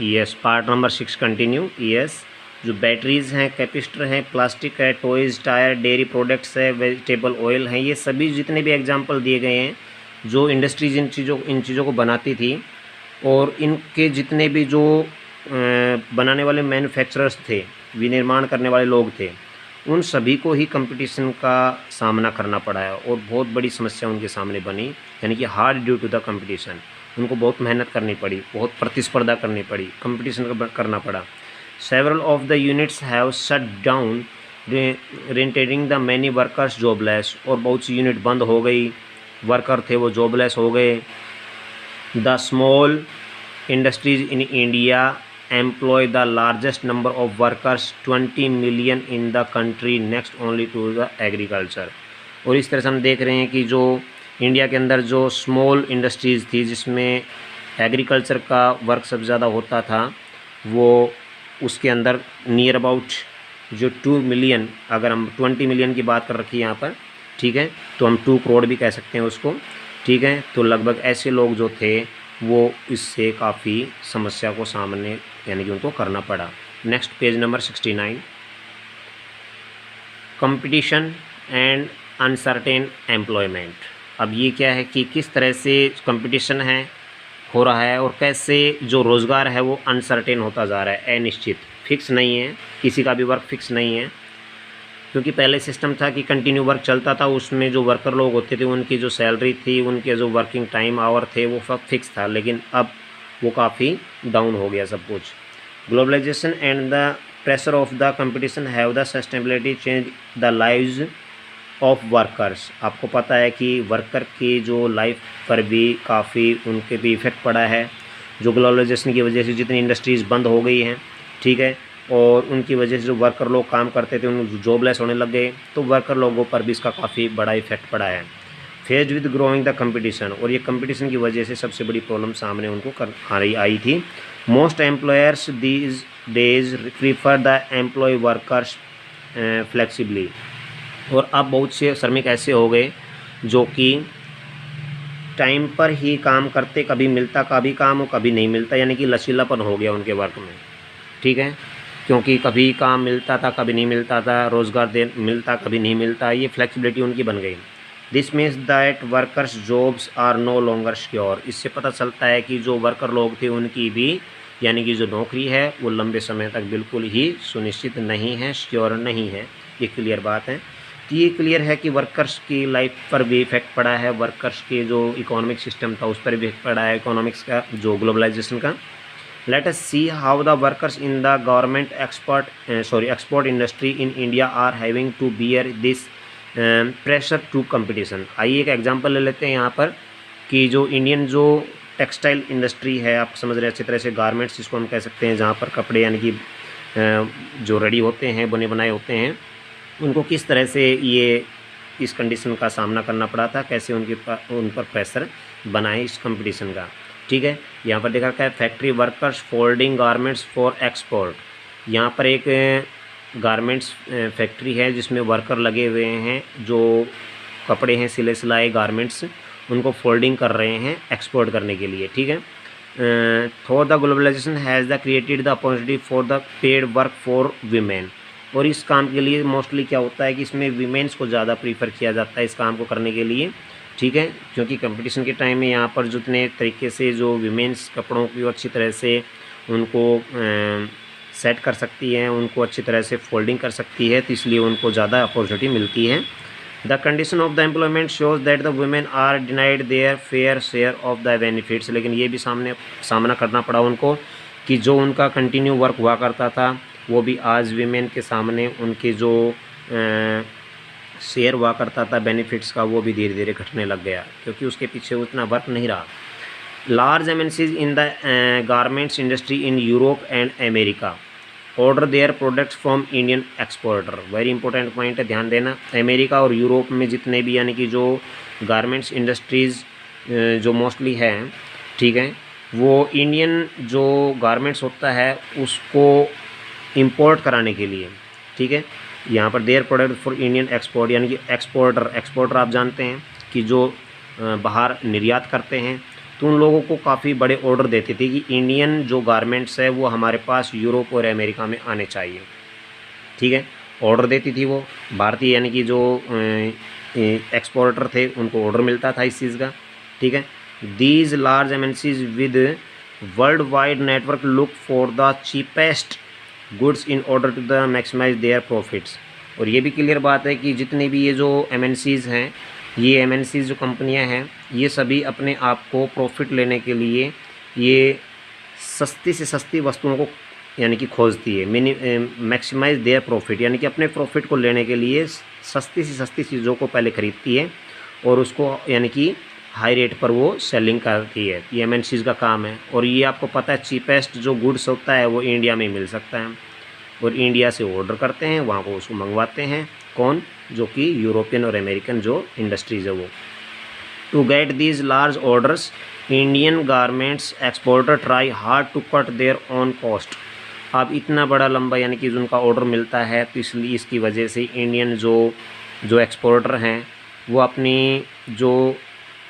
Yes, part number 6 continue. Yes, जो batteries हैं, capacitor हैं, प्लास्टिक है, टॉयज़, टायर, डेयरी प्रोडक्ट्स है, वेजिटेबल ऑयल हैं, ये सभी जितने भी एग्जांपल दिए गए हैं जो इंडस्ट्रीज़ इन चीज़ों को बनाती थी, और इनके जितने भी जो बनाने वाले मैन्युफैक्चरर्स थे, विनिर्माण करने वाले लोग थे, उन सभी को ही कंपटीशन का सामना करना पड़ा है और बहुत बड़ी समस्या उनके सामने बनी, यानी कि hard due to the competition. उनको बहुत मेहनत करनी पड़ी, बहुत प्रतिस्पर्धा करनी पड़ी, कंपटीशन करना पड़ा। Several of the units have shut down rendering the many workers jobless, और बहुत सी यूनिट बंद हो गई, वर्कर थे वो जॉबलेस हो गए। The small industries in India employ the largest number of workers, 20 million in the country, next only to the agriculture। और इस तरह से हम देख रहे हैं कि जो इंडिया के अंदर जो स्मॉल इंडस्ट्रीज़ थी जिसमें एग्रीकल्चर का वर्क सबसे ज़्यादा होता था, वो उसके अंदर नियर अबाउट जो 2 मिलियन, अगर हम 20 मिलियन की बात कर रखी है यहाँ पर, ठीक है, तो हम 2 करोड़ भी कह सकते हैं उसको, ठीक है। तो लगभग ऐसे लोग जो थे वो इससे काफ़ी समस्या को सामने, यानी कि उनको करना पड़ा। Next page number 69, competition and uncertain employment. अब ये क्या है कि किस तरह से कंपटीशन है हो रहा है और कैसे जो रोज़गार है वो अनसर्टेन होता जा रहा है, अनिश्चित, फिक्स नहीं है, किसी का भी वर्क फिक्स नहीं है। क्योंकि पहले सिस्टम था कि कंटिन्यू वर्क चलता था, उसमें जो वर्कर लोग होते थे उनकी जो सैलरी थी, उनके जो वर्किंग टाइम आवर थे वो सब फिक्स था, लेकिन अब वो काफ़ी डाउन हो गया सब कुछ। Globalisation and the pressure of the competition have the sustainability change the lives of workers. आपको पता है कि वर्कर की जो लाइफ पर भी काफ़ी उनके भी इफ़ेक्ट पड़ा है, जो ग्लोबलाइजेशन की वजह से जितनी इंडस्ट्रीज़ बंद हो गई हैं, ठीक है, और उनकी वजह से जो वर्कर लोग काम करते थे उन जॉबलेस होने लग गए, तो वर्कर लोगों पर भी इसका काफ़ी बड़ा इफेक्ट पड़ा है। Phase with growing the competition, और ये कंपटीशन की वजह से सबसे बड़ी प्रॉब्लम सामने उनको आई थी। Most employers these days prefer the employ workers flexibly, और अब बहुत से श्रमिक ऐसे हो गए जो कि टाइम पर ही काम करते, कभी मिलता कभी काम और कभी नहीं मिलता, यानी कि लचीलापन हो गया उनके वर्क में, ठीक है, क्योंकि कभी काम मिलता था कभी नहीं मिलता था, रोज़गार मिलता कभी नहीं मिलता, ये फ्लेक्सिबिलिटी उनकी बन गई। This means that workers jobs are no longer secure. इससे पता चलता है कि जो वर्कर लोग थे उनकी भी, यानी कि जो नौकरी है वो लंबे समय तक बिल्कुल ही सुनिश्चित नहीं है, सिक्योर नहीं है, ये क्लियर बात है। तो ये क्लियर है कि वर्कर्स की लाइफ पर भी इफेक्ट पड़ा है, वर्कर्स के जो इकोनॉमिक सिस्टम था उस पर भी इफेक्ट पड़ा है, इकोनॉमिक्स का जो ग्लोबलाइजेशन का। Let us see how the workers in the government export industry in India are having to bear this pressure to competition। आइए एक एग्जांपल ले लेते हैं यहाँ पर कि जो इंडियन जो टेक्सटाइल इंडस्ट्री है, आप समझ रहे हैं अच्छी तरह से, गारमेंट्स जिसको हम कह सकते हैं, जहाँ पर कपड़े यानी कि जो रेडी होते हैं, बने बनाए होते हैं, उनको किस तरह से ये इस कंडीशन का सामना करना पड़ा था, कैसे उन पर प्रेशर बनाए इस कंपटीशन का, ठीक है। यहाँ पर देखा क्या है, factory workers folding garments for export. यहाँ पर एक गारमेंट्स फैक्ट्री है जिसमें वर्कर लगे हुए हैं, जो कपड़े हैं सिले सिलाए गारमेंट्स, उनको फोल्डिंग कर रहे हैं एक्सपोर्ट करने के लिए, ठीक है। Though the globalisation has the created the opportunity for the paid work for women. और इस काम के लिए मोस्टली क्या होता है कि इसमें वीमेंस को ज़्यादा प्रीफर किया जाता है इस काम को करने के लिए, ठीक है, क्योंकि कंपटीशन के टाइम में यहाँ पर जितने तरीके से जो वीमेंस कपड़ों की अच्छी तरह से उनको सेट कर सकती हैं, उनको अच्छी तरह से फोल्डिंग कर सकती है, तो इसलिए उनको ज़्यादा अपॉर्चुनिटी मिलती है। The condition of the employment shows that the women are denied their fair share of the benefits. लेकिन ये भी सामना करना पड़ा उनको कि जो उनका कंटिन्यू वर्क हुआ करता था वो भी आज वीमेन के सामने उनके जो शेयर हुआ करता था बेनिफिट्स का, वो भी धीरे धीरे घटने लग गया, क्योंकि उसके पीछे उतना वर्क नहीं रहा। Large MNCs in the garments industry in Europe and America order their products from Indian exporter. Very important point है, ध्यान देना। अमेरिका और यूरोप में जितने भी यानी कि जो गारमेंट्स इंडस्ट्रीज़ जो मोस्टली है, ठीक है, वो इंडियन जो गारमेंट्स होता है उसको इंपोर्ट कराने के लिए, ठीक है, यहाँ पर their product for Indian export, यानी कि एक्सपोर्टर आप जानते हैं कि जो बाहर निर्यात करते हैं, तो उन लोगों को काफ़ी बड़े ऑर्डर देती थी कि इंडियन जो गारमेंट्स है वो हमारे पास यूरोप और अमेरिका में आने चाहिए, ठीक है। ऑर्डर देती थी वो भारतीय, यानी कि जो एक्सपोर्टर थे उनको ऑर्डर मिलता था इस चीज़ का, ठीक है। These large MNCs with world wide network look for the cheapest goods in order to the maximise their profits. और ये भी क्लियर बात है कि जितने भी ये जो एमएनसीज़ हैं, ये एमएनसीज़ जो कंपनियां हैं, ये सभी अपने आप को प्रॉफिट लेने के लिए ये सस्ती से सस्ती वस्तुओं को यानी कि खोजती है, मैक्सिमाइज देयर प्रॉफिट, यानी कि अपने प्रॉफिट को लेने के लिए सस्ती से सस्ती चीज़ों को पहले ख़रीदती है और उसको यानी कि हाई रेट पर वो सेलिंग करती है। ये एमएनसीज़ का काम है। और ये आपको पता है चीपेस्ट जो गुड्स होता है वो इंडिया में मिल सकता है, और इंडिया से ऑर्डर करते हैं, वहाँ को उसको मंगवाते हैं कौन, जो कि यूरोपियन और अमेरिकन जो इंडस्ट्रीज़ है वो। To get these large orders Indian garments exporter try hard to cut their on cost. अब इतना बड़ा लंबा यानी कि उनका ऑर्डर मिलता है, तो इसलिए इसकी वजह से इंडियन जो एक्सपोर्टर हैं वो अपनी जो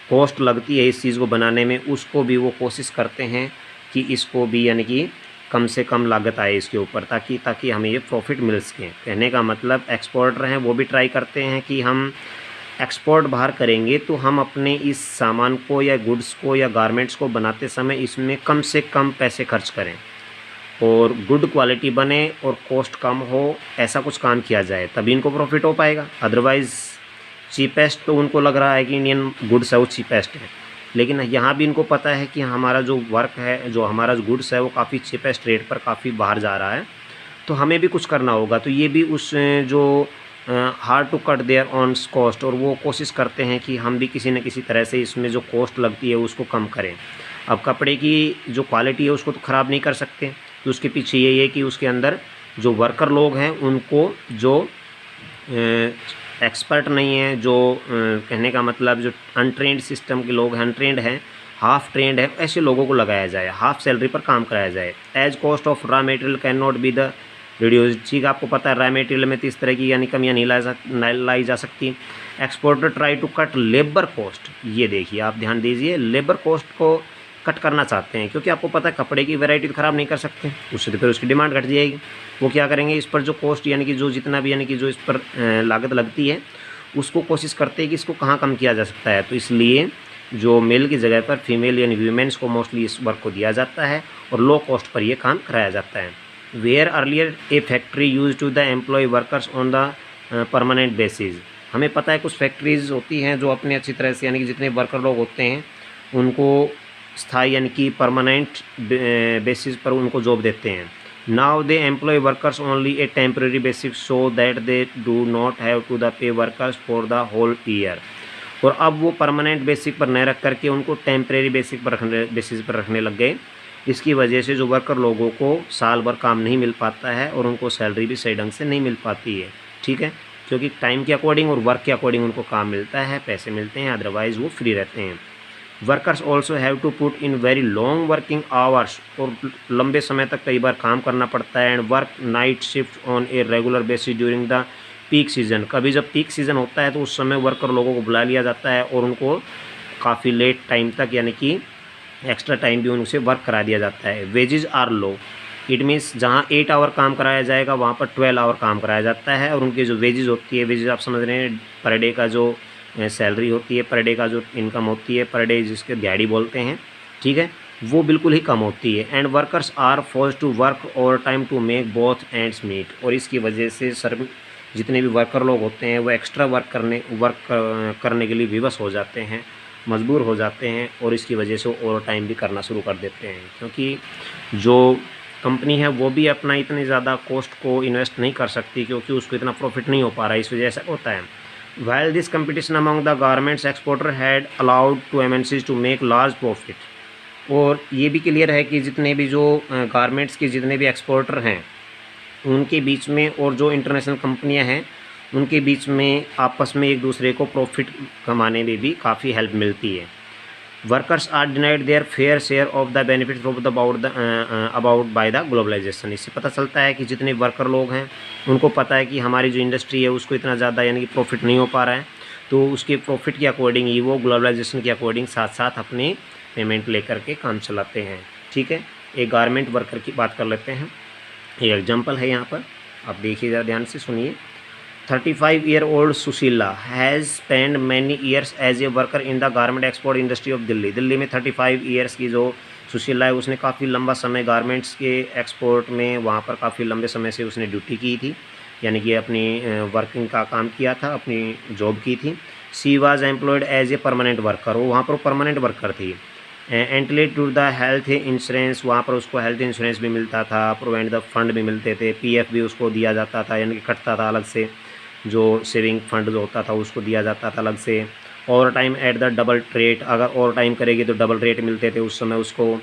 कॉस्ट लगती है इस चीज़ को बनाने में, उसको भी वो कोशिश करते हैं कि इसको भी यानी कि कम से कम लागत आए इसके ऊपर, ताकि हमें ये प्रॉफिट मिल सके। कहने का मतलब एक्सपोर्टर हैं वो भी ट्राई करते हैं कि हम एक्सपोर्ट बाहर करेंगे तो हम अपने इस सामान को या गुड्स को या गारमेंट्स को बनाते समय इसमें कम से कम पैसे खर्च करें और गुड क्वालिटी बने और कॉस्ट कम हो, ऐसा कुछ काम किया जाए तभी इनको प्रॉफिट हो पाएगा। अदरवाइज़ चीपेस्ट तो उनको लग रहा है कि इंडियन गुड्स है वो चीपेस्ट है, लेकिन यहाँ भी इनको पता है कि हमारा जो वर्क है, जो हमारा जो गुड्स है वो काफ़ी चीपेस्ट रेट पर काफ़ी बाहर जा रहा है, तो हमें भी कुछ करना होगा। तो ये भी उस जो hard to cut their on cost, और वो कोशिश करते हैं कि हम भी किसी न किसी तरह से इसमें जो कॉस्ट लगती है उसको कम करें। अब कपड़े की जो क्वालिटी है उसको तो ख़राब नहीं कर सकते, तो उसके पीछे यही है कि उसके अंदर जो वर्कर लोग हैं उनको जो एक्सपर्ट नहीं है, जो कहने का मतलब जो अनट्रेंड सिस्टम के लोग हैं, अनट्रेंड हैं, हाफ ट्रेंड है, ऐसे लोगों को लगाया जाए, हाफ सैलरी पर काम कराया जाए। As cost of raw material can not be the reduce. ठीक, आपको पता है रॉ मटेरियल में तो इस तरह की यानी कमियाँ नहीं लाई जा सकती। Exporter try to cut labour cost, ये देखिए आप ध्यान दीजिए, लेबर कॉस्ट को कट करना चाहते हैं, क्योंकि आपको पता है कपड़े की वैरायटी तो ख़राब नहीं कर सकते, उससे तो फिर उसकी डिमांड घट जाएगी। वो क्या करेंगे, इस पर जो कॉस्ट यानी कि जो जितना भी यानी कि जो इस पर लागत लगती है उसको कोशिश करते हैं कि इसको कहाँ कम किया जा सकता है। तो इसलिए जो मेल की जगह पर फीमेल यानी वीमेंस को मोस्टली इस वर्क को दिया जाता है और लो कॉस्ट पर यह काम कराया जाता है। Where earlier a factory use to the employ workers on the permanent basis. हमें पता है कुछ फैक्ट्रीज होती हैं जो अपने अच्छी तरह से यानी कि जितने वर्कर लोग होते हैं उनको स्थायी यानी कि परमानेंट बेसिस पर उनको जॉब देते हैं। Now they employ workers only a temporary basis so that they do not have to the pay workers for the whole year. और अब वो परमानेंट बेसिस पर न रख करके उनको टेम्परेरी बेसिस पर रखने लग गए। इसकी वजह से जो वर्कर लोगों को साल भर काम नहीं मिल पाता है और उनको सैलरी भी सही ढंग से नहीं मिल पाती है, ठीक है, क्योंकि टाइम के अकॉर्डिंग और वर्क के अकॉर्डिंग उनको काम मिलता है, पैसे मिलते हैं, अदरवाइज़ वो फ्री रहते हैं। Workers also have to put in very long working hours, और लंबे समय तक कई बार काम करना पड़ता है। And work night shift on a regular basis during the peak season. कभी जब पीक सीज़न होता है तो उस समय वर्कर लोगों को बुला लिया जाता है और उनको काफ़ी लेट टाइम तक यानी कि एक्स्ट्रा टाइम भी उनसे वर्क करा दिया जाता है। Wages are low, it means जहाँ 8 आवर काम कराया जाएगा वहाँ पर 12 आवर काम कराया जाता है। और उनकी जो वेजेस होती है, वेजेस आप समझ रहे हैं, पर डे का जो सैलरी होती है, पर डे का जो इनकम होती है, पर डे जिसके दिहाड़ी बोलते हैं, ठीक है, वो बिल्कुल ही कम होती है। And workers are forced to work over time to make both ends meet. और इसकी वजह से जितने भी वर्कर लोग होते हैं वो एक्स्ट्रा वर्क करने के लिए विवश हो जाते हैं, मजबूर हो जाते हैं, और इसकी वजह से ओवर टाइम भी करना शुरू कर देते हैं, क्योंकि जो कंपनी है वो भी अपना इतनी ज़्यादा कॉस्ट को इन्वेस्ट नहीं कर सकती, क्योंकि उसको इतना प्रॉफिट नहीं हो पा रहा है, इस वजह से होता है। While this competition among the garments exporter had allowed to MNCs to make large profit। और ये भी क्लियर है कि जितने भी जो गारमेंट्स के जितने भी एक्सपोर्टर हैं उनके बीच में और जो इंटरनेशनल कंपनियां हैं उनके बीच में आपस में एक दूसरे को प्रॉफिट कमाने में भी काफ़ी हेल्प मिलती है। Workers are denied their fair share of the benefit of the about by the globalisation. इससे पता चलता है कि जितने वर्कर लोग हैं उनको पता है कि हमारी जो इंडस्ट्री है उसको इतना ज़्यादा यानी कि प्रॉफिट नहीं हो पा रहा है, तो उसके प्रॉफिट के अकॉर्डिंग ही वो ग्लोबलाइजेशन के अकॉर्डिंग साथ साथ अपने पेमेंट लेकर के काम चलाते हैं। ठीक है, एक गारमेंट वर्कर की बात कर लेते हैं। ये एग्जांपल है यहाँ पर, आप देखिए ज़रा ध्यान से सुनिए। 35-year-old Sushila has spend many years as a worker in the garment export industry of Delhi. Delhi में 35 ईयर्स की जो सुशीला है उसने काफ़ी लंबा समय गारमेंट्स के एक्सपोर्ट में वहाँ पर काफ़ी लंबे समय से उसने ड्यूटी की थी, यानी कि अपनी वर्किंग का काम किया था, अपनी जॉब की थी। She was employed as a permanent worker, वो वहाँ पर परमानेंट वर्कर थी। Entitled to the health insurance, वहाँ पर उसको हेल्थ इंश्योरेंस भी मिलता था, प्रोवाइड द फंड भी मिलते थे, पीएफ भी उसको दिया जाता था, यानी कि कटता था अलग से, जो सेविंग फंड जो होता था उसको दिया जाता था अलग से। Overtime at the double rate, अगर ओवर टाइम करेगी तो डबल रेट मिलते थे उस समय उसको।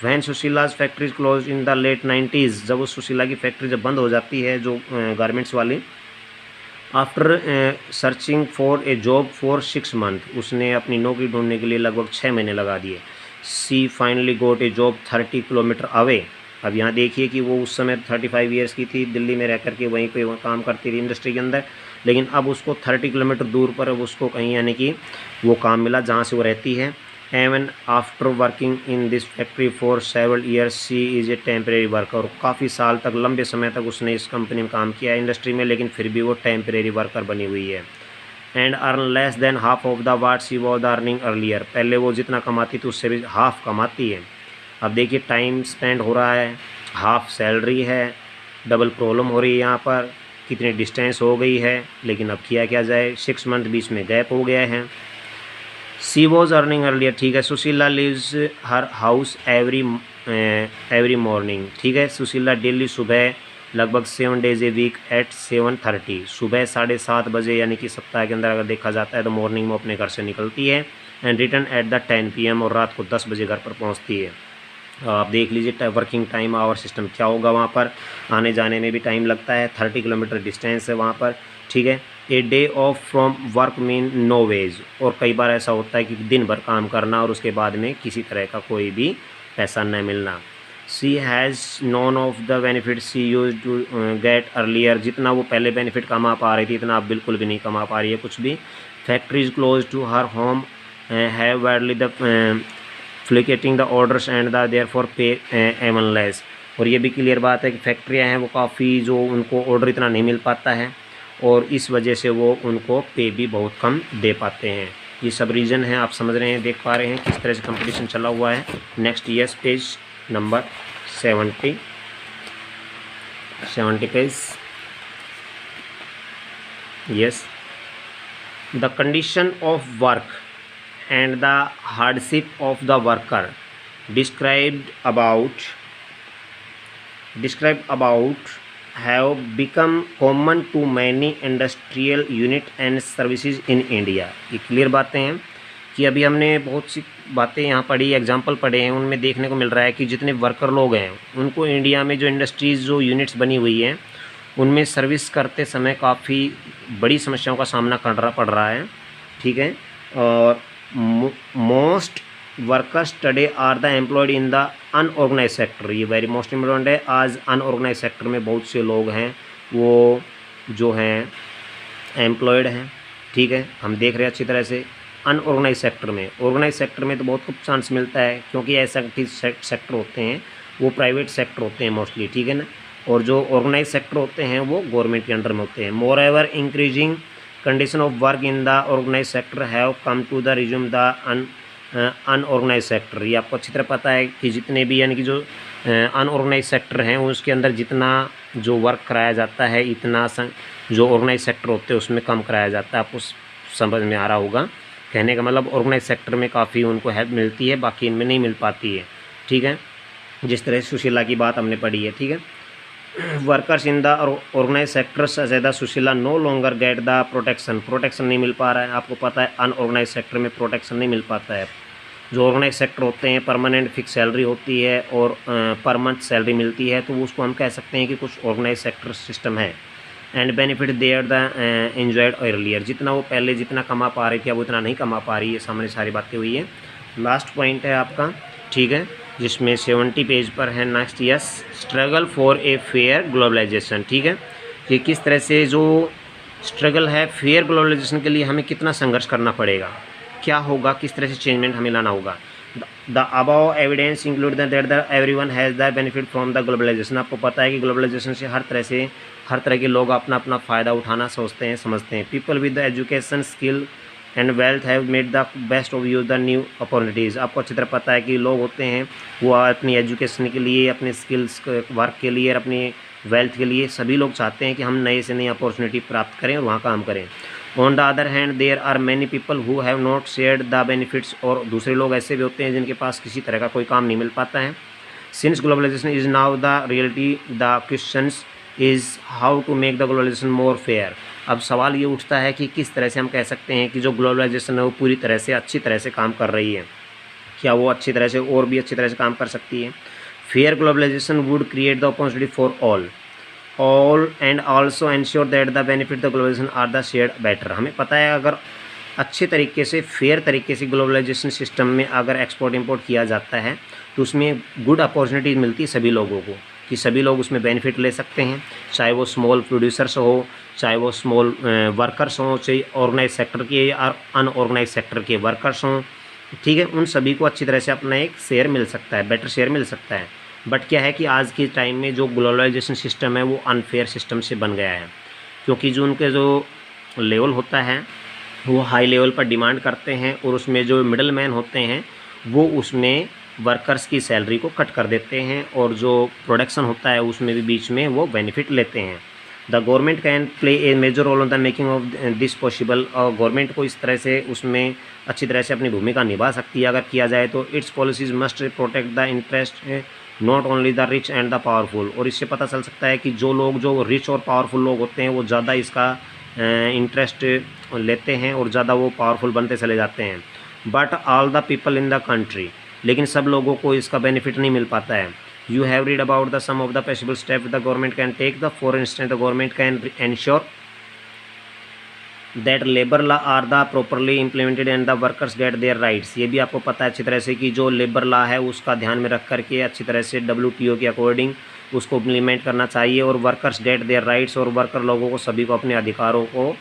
When Sushila's factories close in the late 90s, जब उस सुशीला की फैक्ट्री जब बंद हो जाती है जो गारमेंट्स वाली, after searching for a job for 6 month, उसने अपनी नौकरी ढूंढने के लिए लगभग 6 महीने लगा दिए। She finally got a job 30 kilometre away. अब यहाँ देखिए कि वो उस समय 35 ईयर्स की थी, दिल्ली में रह कर के वहीं पे काम करती थी इंडस्ट्री के अंदर, लेकिन अब उसको 30 किलोमीटर दूर पर अब उसको कहीं यानी कि वो काम मिला जहाँ से वो रहती है। Even after working in this factory for several years she is a temporary worker, काफ़ी साल तक, लंबे समय तक उसने इस कंपनी में काम किया इंडस्ट्री में, लेकिन फिर भी वो टेम्परेरी वर्कर बनी हुई है। And earn less than half of the what she was earning earlier, पहले वो जितना कमाती थी उससे भी हाफ कमाती है। अब देखिए टाइम स्पेंड हो रहा है, हाफ सैलरी है, डबल प्रॉब्लम हो रही है यहाँ पर, कितनी डिस्टेंस हो गई है, लेकिन अब किया क्या जाए, 6 मंथ बीच में गैप हो गया है। सी वॉज अर्निंग अर्लियर, ठीक है। सुशीला लिव्स हर हाउस एवरी मॉर्निंग, ठीक है। सुशीला डेली सुबह लगभग 7 डेज ए वीक एट 7:30, सुबह 7:30 बजे, यानी कि सप्ताह के अंदर अगर देखा जाता है तो मॉर्निंग में अपने घर से निकलती है। And return at the 10 PM, और रात को 10 बजे घर पर पहुंचती है। आप देख लीजिए वर्किंग टाइम आवर सिस्टम क्या होगा, वहाँ पर आने जाने में भी टाइम लगता है, 30 किलोमीटर डिस्टेंस है वहाँ पर, ठीक है। A day off from work mean no wage, और कई बार ऐसा होता है कि दिन भर काम करना और उसके बाद में किसी तरह का कोई भी पैसा न मिलना। She has none of the benefit she used to get earlier, जितना वो पहले बेनिफिट कमा पा रही थी इतना अब बिल्कुल भी नहीं कमा पा रही है कुछ भी। Factories close to her home have virally the flickering the orders and the therefore pay even less, और ये भी क्लियर बात है कि फैक्ट्रियाँ हैं वो काफ़ी, जो उनको ऑर्डर इतना नहीं मिल पाता है और इस वजह से वो उनको पे भी बहुत कम दे पाते हैं। ये सब रीज़न है, आप समझ रहे हैं, देख पा रहे हैं किस तरह से कंपटीशन चला हुआ है। Next yes, page number 70 page. Yes, the condition of work and the hardship of the worker described about have become common to many industrial unit and services in India। ये क्लियर बातें हैं कि अभी हमने बहुत सी बातें यहाँ पढ़ी, एग्जाम्पल पढ़े हैं, उनमें देखने को मिल रहा है कि जितने वर्कर लोग हैं उनको इंडिया में जो इंडस्ट्रीज़ जो यूनिट्स बनी हुई हैं उनमें सर्विस करते समय काफ़ी बड़ी समस्याओं का सामना करना पड़ रहा है, ठीक है। और most workers today are the employed in the unorganise sector, ये वेरी मोस्ट इम्पोर्टेंट है। आज अनऑर्गेनाइज सेक्टर में बहुत से लोग हैं वो जो हैं एम्प्लॉयड हैं, ठीक है। हम देख रहे हैं अच्छी तरह से अनऑर्गेनाइज सेक्टर में। ऑर्गेनाइज सेक्टर में तो बहुत कुछ चांस मिलता है, क्योंकि ऐसा सेक्टर होते हैं वो प्राइवेट सेक्टर होते हैं मोस्टली, ठीक है ना, और जो ऑर्गेनाइज सेक्टर होते हैं वो गवर्नमेंट के अंडर में होते हैं। More ever increasing condition of work in the organise sector have come to the resume the unorganise sector. ये आपको अच्छी तरह पता है कि जितने भी यानी कि जो अनऑर्गेनाइज सेक्टर हैं उसके अंदर जितना जो वर्क कराया जाता है इतना जो ऑर्गेनाइज सेक्टर होते हैं उसमें कम कराया जाता है। आपको समझ में आ रहा होगा, कहने का मतलब ऑर्गेनाइज सेक्टर में काफ़ी उनको हेल्प मिलती है, बाकी इनमें नहीं मिल पाती है, ठीक है। जिस तरह सुशीला की बात हमने पढ़ी है, ठीक है। Workers in the organise sector ज़्यादा Sushila no longer get the protection नहीं मिल पा रहा है। आपको पता है अनऑर्गेनाइज सेक्टर में प्रोटेक्शन नहीं मिल पाता है। जो ऑर्गेनाइज सेक्टर होते हैं परमानेंट फिक्स सैलरी होती है और पर मंथ सैलरी मिलती है, तो उसको हम कह सकते हैं कि कुछ ऑर्गेनाइज सेक्टर सिस्टम है। And benefit there the enjoyed earlier, जितना वो पहले जितना कमा पा रही थी अब उतना नहीं कमा पा रही है, सामने सारी बातें हुई है। लास्ट पॉइंट है आपका, ठीक है, जिसमें 70 पेज पर है। Next yes, struggle for a fair globalisation, ठीक है, कि किस तरह से जो स्ट्रगल है फेयर ग्लोबलाइजेशन के लिए हमें कितना संघर्ष करना पड़ेगा, क्या होगा, किस तरह से चेंजमेंट हमें लाना होगा। The above evidence include that the everyone has the benefit from the globalisation. आपको पता है कि ग्लोबलाइजेशन से हर तरह के लोग अपना अपना फ़ायदा उठाना सोचते हैं, समझते हैं। People with the education, skill and wealth have made the best of use the new opportunities. आपको अच्छी तरह पता है कि लोग होते हैं वो अपनी एजुकेशन के लिए, अपने स्किल्स वर्क के लिए और अपनी वेल्थ के लिए सभी लोग चाहते हैं कि हम नए से नई अपॉर्चुनिटी प्राप्त करें और वहाँ काम करें। On the other hand there are many people who have not shared the benefits. और दूसरे लोग ऐसे भी होते हैं जिनके पास किसी तरह का कोई काम नहीं मिल पाता है। Since globalisation is now the reality, the questions is how to make the globalisation more fair. अब सवाल ये उठता है कि किस तरह से हम कह सकते हैं कि जो ग्लोबलाइजेशन है वो पूरी तरह से अच्छी तरह से काम कर रही है, क्या वो अच्छी तरह से और भी अच्छी तरह से काम कर सकती है। Fair globalisation would create the opportunity for all and also ensure that the benefit the globalisation are the shared better. हमें पता है अगर अच्छे तरीके से, फेयर तरीके से ग्लोबलाइजेशन सिस्टम में अगर एक्सपोर्ट इंपोर्ट किया जाता है तो उसमें गुड अपॉर्चुनिटी मिलती है सभी लोगों को, कि सभी लोग उसमें बेनिफिट ले सकते हैं, चाहे वो स्मॉल प्रोड्यूसर्स हो, चाहे वो स्मॉल वर्कर्स हों, चाहे ऑर्गेनाइज सेक्टर के या अनऑर्गेनाइज सेक्टर के वर्कर्स हों, ठीक है, उन सभी को अच्छी तरह से अपना एक शेयर मिल सकता है, बेटर शेयर मिल सकता है। बट क्या है कि आज के टाइम में जो ग्लोबलाइजेशन सिस्टम है वो अनफेयर सिस्टम से बन गया है, क्योंकि जो उनके जो लेवल होता है वो हाई लेवल पर डिमांड करते हैं और उसमें जो मिडल मैन होते हैं वो उसमें वर्कर्स की सैलरी को कट कर देते हैं और जो प्रोडक्शन होता है उसमें भी बीच में वो बेनिफिट लेते हैं। The government can play a major role on the making of this possible. और गवर्नमेंट को इस तरह से उसमें अच्छी तरह से अपनी भूमिका निभा सकती है अगर किया जाए तो। It's policies must protect the interest not only the rich and the powerful. और इससे पता चल सकता है कि जो रिच और पावरफुल लोग होते हैं वो ज़्यादा इसका इंटरेस्ट लेते हैं और ज़्यादा वो पावरफुल बनते चले जाते हैं। But all the people in the country, लेकिन सब लोगों को इसका बेनिफिट नहीं मिल पाता है। You have read about the some of the possible step the government can take the for instance the government can ensure that labour law are the properly implemented and the workers get their rights. ये भी आपको पता है अच्छी तरह से कि जो लेबर लॉ है उसका ध्यान में रख करके अच्छी तरह से WTO के अकॉर्डिंग उसको इम्प्लीमेंट करना चाहिए और वर्कर्स गेट देयर राइट्स, और वर्कर लोगों को सभी को अपने अधिकारों को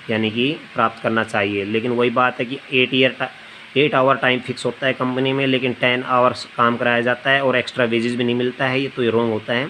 यानी कि प्राप्त करना चाहिए। लेकिन वही बात है कि 8 आवर टाइम फिक्स होता है कंपनी में, लेकिन 10 आवर्स काम कराया जाता है और एक्स्ट्रा वेजेस भी नहीं मिलता है, ये तो ये रॉन्ग होता है।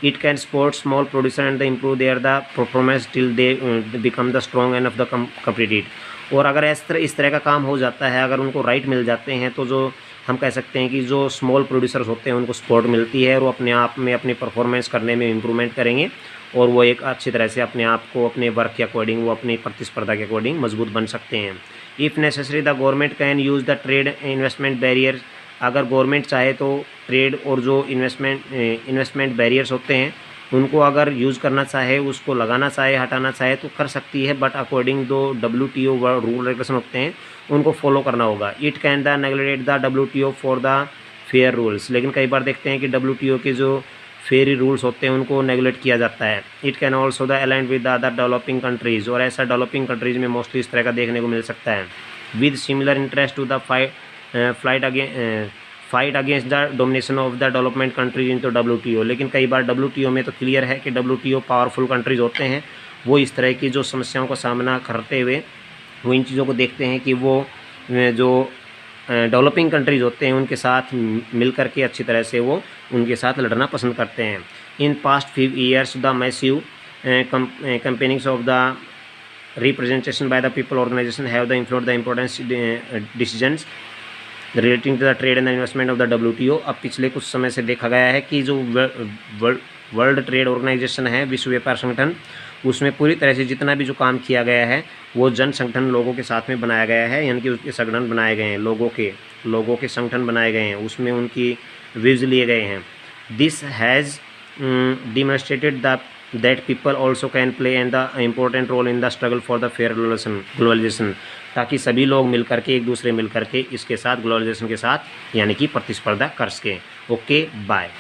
It can support small producer and the improve their the performance till they become the strong end of the competitive. और अगर इस तरह का काम हो जाता है, अगर उनको राइट मिल जाते हैं तो जो हम कह सकते हैं कि जो स्मॉल प्रोड्यूसर्स होते हैं उनको सपोर्ट मिलती है और वो अपने आप में अपनी परफॉर्मेंस करने में इम्प्रूवमेंट करेंगे और वो एक अच्छी तरह से अपने आप को अपने वर्क के अकॉर्डिंग, वो अपनी प्रतिस्पर्धा के अकॉर्डिंग मजबूत बन सकते हैं। If necessary the government can use the trade investment barrier. अगर गवर्नमेंट चाहे तो ट्रेड और जो इन्वेस्टमेंट बैरियर्स होते हैं उनको अगर यूज़ करना चाहे, उसको लगाना चाहे, हटाना चाहे तो कर सकती है, बट अकॉर्डिंग जो WTO रूल रेगुलेशन होते हैं उनको फॉलो करना होगा। It can the neglect the WTO for the fair rules. लेकिन कई बार देखते हैं कि WTO के जो फेयर रूल्स होते हैं उनको नेगलेक्ट किया जाता है। It can also the align with the other developing countries. और ऐसा डेवलपिंग कंट्रीज़ में मोस्टली इस तरह का देखने को मिल सकता है। With similar interest to the fight against the domination of the development countries in to WTO। लेकिन कई बार WTO में तो क्लियर है कि WTO पावरफुल कंट्रीज़ होते हैं, वो इस तरह की जो समस्याओं का सामना करते हुए वो इन चीज़ों को देखते हैं कि वो जो डेवलपिंग कंट्रीज़ होते हैं उनके साथ मिल कर के अच्छी तरह से वो उनके साथ लड़ना पसंद करते हैं। In past 5 years the massive campaignings of the representation by the people organisation have the influence the importance decisions relating to the trade and the investment of the WTO। अब पिछले कुछ समय से देखा गया है कि जो वर्ल्ड ट्रेड ऑर्गेनाइजेशन है, विश्व व्यापार संगठन, उसमें पूरी तरह से जितना भी जो काम किया गया है वो जन संगठन लोगों के साथ में बनाया गया है, यानी कि उसके संगठन बनाए गए हैं, लोगों के संगठन बनाए गए हैं, उसमें उनकी व्यूज़ लिए गए हैं। This has demonstrated that people also can play and the important role in the struggle for the fair globalisation. ताकि सभी लोग मिल करके, एक दूसरे मिल करके इसके साथ, ग्लोबलाइजेशन के साथ यानी कि प्रतिस्पर्धा कर सकें। Okay, bye.